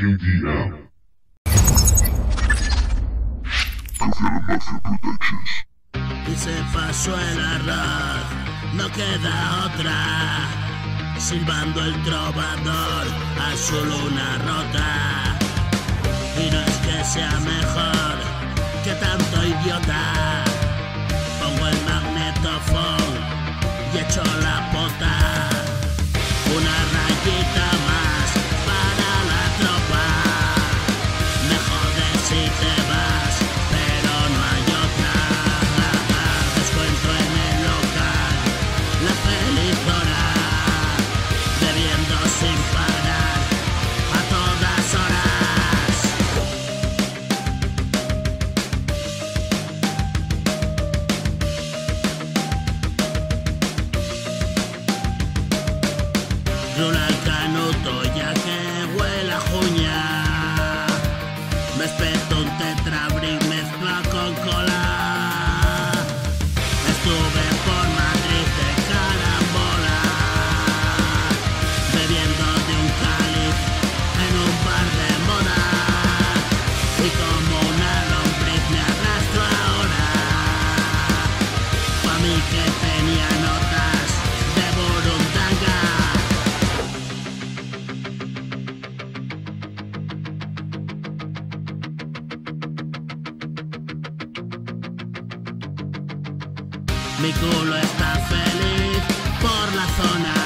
KDM. Y se pasó el arroz, no queda otra. Silbando el trovador a su luna rota. Y no es que sea mejor que tanto idiota. Pongo el magnetofón y echo la pota. Una rayita más para la tropa. Me jodes si te vas, pero no hay otra. Descuento en el local, la feliz hora, bebiendo sin parar a todas horas. Rula el canuto ya que huele a juña. Me espeto un tetrabric mezclado con cola. Estuve por Madrid de carambola, bebiendo de un cáliz en un bar de moda. Y como una lombriz me arrastro ahora. Pa' mí que tenía notas de burundanga. Mi culo está feliz por la zona.